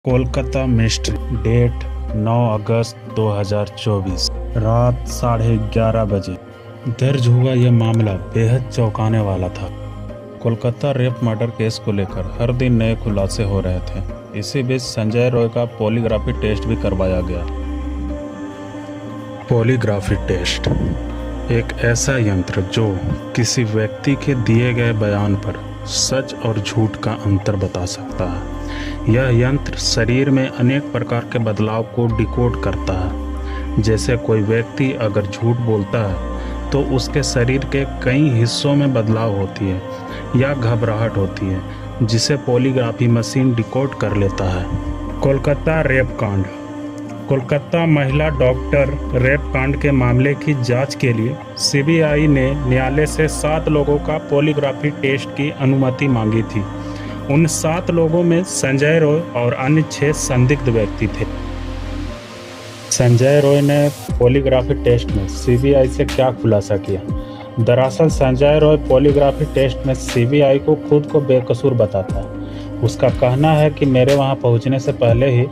Kolkata mystery, date 9 अगस्त 2024, रात 11:30 बजे दर्ज हुआ। यह मामला बेहद चौंकाने वाला था। कोलकाता रेप मर्डर केस को लेकर हर दिन नए खुलासे हो रहे थे। इसी बीच संजय रॉय का पॉलीग्राफी टेस्ट भी करवाया गया। पॉलीग्राफी टेस्ट एक ऐसा यंत्र जो किसी व्यक्ति के दिए गए बयान पर सच और झूठ का अंतर बता सकता है। यह यंत्र शरीर में अनेक प्रकार के बदलाव को डिकोड करता है। जैसे कोई व्यक्ति अगर झूठ बोलता है तो उसके शरीर के कई हिस्सों में बदलाव होती है या घबराहट होती है, जिसे पॉलीग्राफी मशीन डिकोड कर लेता है। कोलकाता रेप कांड। कोलकाता महिला डॉक्टर रेप कांड के मामले की जांच के लिए सीबीआई ने न्यायालय से 7 लोगों का पॉलीग्राफी टेस्ट की अनुमति मांगी थी। उन 7 लोगों में संजय रॉय और अन्य 6 संदिग्ध व्यक्ति थे। संजय रॉय ने पॉलीग्राफी टेस्ट में सीबीआई से क्या खुलासा किया? दरअसल संजय रॉय पॉलीग्राफी टेस्ट में सीबीआई को खुद को बेकसूर बताता है। उसका कहना है कि मेरे वहां पहुंचने से पहले ही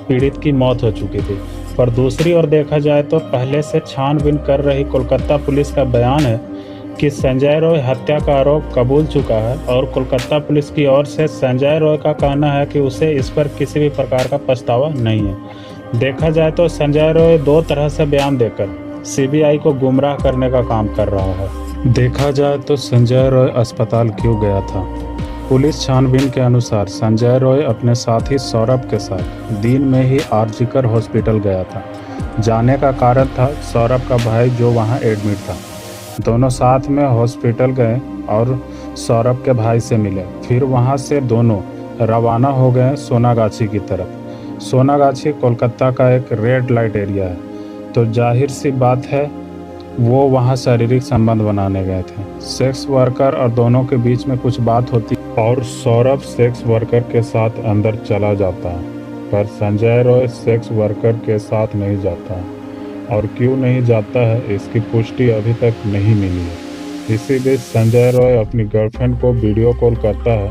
पीड़ित की मौत हो चुकी थी। पर दूसरी ओर देखा जाए तो पहले से छानबीन कर रही कोलकाता पुलिस का बयान है कि संजय रॉय हत्या का आरोप कबूल चुका है और कोलकाता पुलिस की ओर से संजय रॉय का कहना है कि उसे इस पर किसी भी प्रकार का पछतावा नहीं है। देखा जाए तो संजय रॉय 2 तरह से बयान देकर सीबीआई को गुमराह करने का काम कर रहा है। देखा जाए तो संजय रॉय अस्पताल क्यों गया था? पुलिस छानबीन के अनुसार संजय रॉय अपने साथी सौरभ के साथ दिन में ही आरजीकर हॉस्पिटल गया था। जाने का कारण था सौरभ का भाई जो वहां एडमिट था। दोनों साथ में हॉस्पिटल गए और सौरभ के भाई से मिले। फिर वहां से दोनों रवाना हो गए सोनागाछी की तरफ। सोनागाछी कोलकाता का एक रेड लाइट एरिया है, तो जाहिर सी बात है वो वहां शारीरिक संबंध बनाने गए थे। सेक्स वर्कर और दोनों के बीच में कुछ बात होती और सौरभ सेक्स वर्कर के साथ अंदर चला जाता है, पर संजय रॉय सेक्स वर्कर के साथ नहीं जाता है। और क्यों नहीं जाता है इसकी पुष्टि अभी तक नहीं मिली है। इसी बीच संजय रॉय अपनी गर्लफ्रेंड को वीडियो कॉल करता है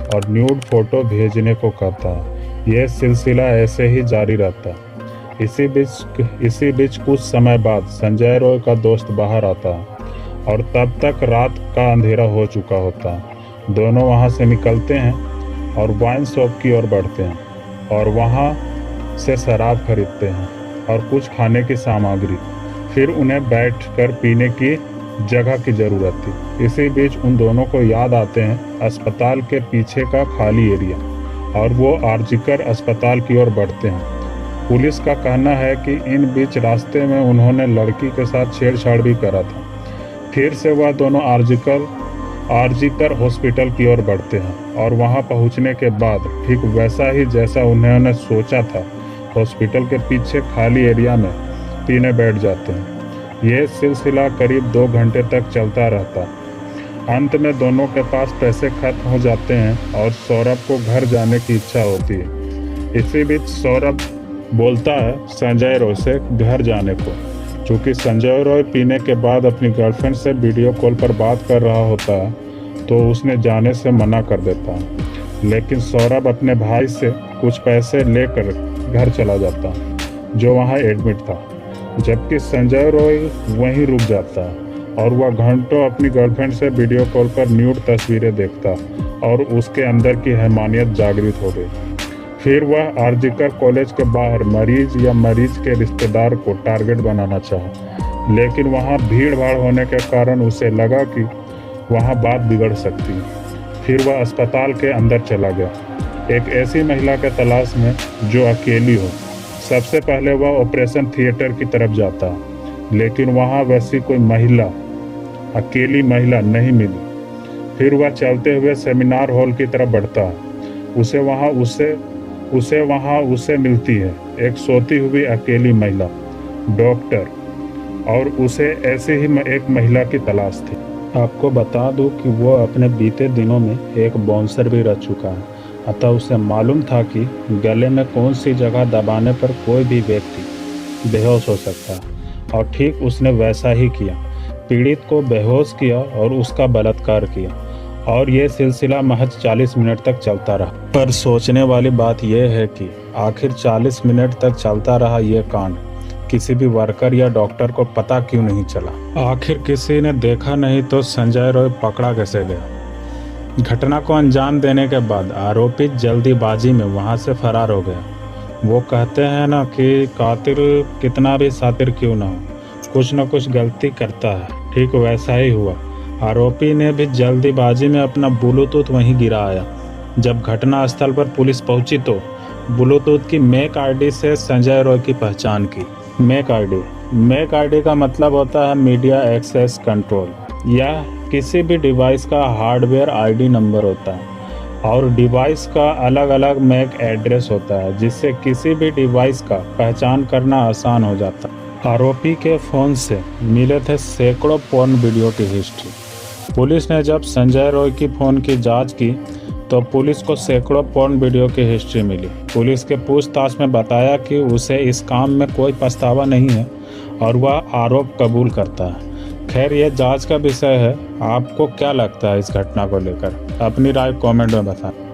और न्यूड फोटो भेजने को कहता है। यह सिलसिला ऐसे ही जारी रहता है। इसी बीच कुछ समय बाद संजय रॉय का दोस्त बाहर आता है और तब तक रात का अंधेरा हो चुका होता है। दोनों वहां से निकलते हैं और वाइन शॉप की ओर बढ़ते हैं और वहां से शराब खरीदते हैं और कुछ खाने की सामग्री। फिर उन्हें बैठकर पीने की जगह की ज़रूरत थी। इसी बीच उन दोनों को याद आते हैं अस्पताल के पीछे का खाली एरिया और वो आरजीकर अस्पताल की ओर बढ़ते हैं। पुलिस का कहना है कि इन बीच रास्ते में उन्होंने लड़की के साथ छेड़छाड़ भी करा था। फिर से वह दोनों आरजीकर हॉस्पिटल की ओर बढ़ते हैं और वहां पहुंचने के बाद ठीक वैसा ही जैसा उन्होंने सोचा था, हॉस्पिटल के पीछे खाली एरिया में पीने बैठ जाते हैं। यह सिलसिला करीब 2 घंटे तक चलता रहता है। अंत में दोनों के पास पैसे खत्म हो जाते हैं और सौरभ को घर जाने की इच्छा होती है। इसी बीच सौरभ बोलता है संजय रॉय से घर जाने को। चूँकि संजय रॉय पीने के बाद अपनी गर्लफ्रेंड से वीडियो कॉल पर बात कर रहा होता है तो उसने जाने से मना कर देता है। लेकिन सौरभ अपने भाई से कुछ पैसे लेकर घर चला जाता है जो वहां एडमिट था, जबकि संजय रॉय वहीं रुक जाता है और वह घंटों अपनी गर्लफ्रेंड से वीडियो कॉल पर न्यूड तस्वीरें देखता और उसके अंदर की हैवानियत जागृत हो गई। फिर वह आरजीकर कॉलेज के बाहर मरीज या मरीज के रिश्तेदार को टारगेट बनाना चाहा, लेकिन वहां भीड़ भाड़ होने के कारण उसे लगा कि वहां बात बिगड़ सकती है। फिर वह अस्पताल के अंदर चला गया, एक ऐसी महिला के तलाश में जो अकेली हो। सबसे पहले वह ऑपरेशन थिएटर की तरफ जाता, लेकिन वहां वैसी कोई अकेली महिला नहीं मिली। फिर वह चलते हुए सेमिनार हॉल की तरफ बढ़ता, उसे मिलती है एक सोती हुई अकेली महिला डॉक्टर, और उसे ऐसे ही एक महिला की तलाश थी। आपको बता दूं कि वो अपने बीते दिनों में एक बाउंसर भी रह चुका है, अतः उसे मालूम था कि गले में कौन सी जगह दबाने पर कोई भी व्यक्ति बेहोश हो सकता है। और ठीक उसने वैसा ही किया। पीड़ित को बेहोश किया और उसका बलात्कार किया और ये सिलसिला महज 40 मिनट तक चलता रहा। पर सोचने वाली बात यह है कि आखिर 40 मिनट तक चलता रहा ये कांड किसी भी वर्कर या डॉक्टर को पता क्यों नहीं चला। आखिर किसी ने देखा नहीं तो संजय रॉय पकड़ा कैसे गया। घटना को अंजाम देने के बाद आरोपी जल्दीबाजी में वहां से फरार हो गया। वो कहते हैं ना कि कातिल कितना भी शातिर क्यों ना हो, कुछ न कुछ गलती करता है। ठीक वैसा ही हुआ। आरोपी ने भी जल्दीबाजी में अपना ब्लूटूथ वहीं गिराया। जब घटना स्थल पर पुलिस पहुंची तो ब्लूटूथ की मैक आईडी से संजय रॉय की पहचान की। मैक आईडी का मतलब होता है मीडिया एक्सेस कंट्रोल। यह किसी भी डिवाइस का हार्डवेयर आईडी नंबर होता है और डिवाइस का अलग अलग मैक एड्रेस होता है, जिससे किसी भी डिवाइस का पहचान करना आसान हो जाता है। आरोपी के फ़ोन से मिले थे सैकड़ों पोर्न वीडियो की हिस्ट्री। पुलिस ने जब संजय रॉय की फ़ोन की जांच की तो पुलिस को सैकड़ों पोर्न वीडियो की हिस्ट्री मिली। पुलिस के पूछताछ में बताया कि उसे इस काम में कोई पछतावा नहीं है और वह आरोप कबूल करता है। खैर, यह जांच का विषय है। आपको क्या लगता है इस घटना को लेकर? अपनी राय कमेंट में बताएं।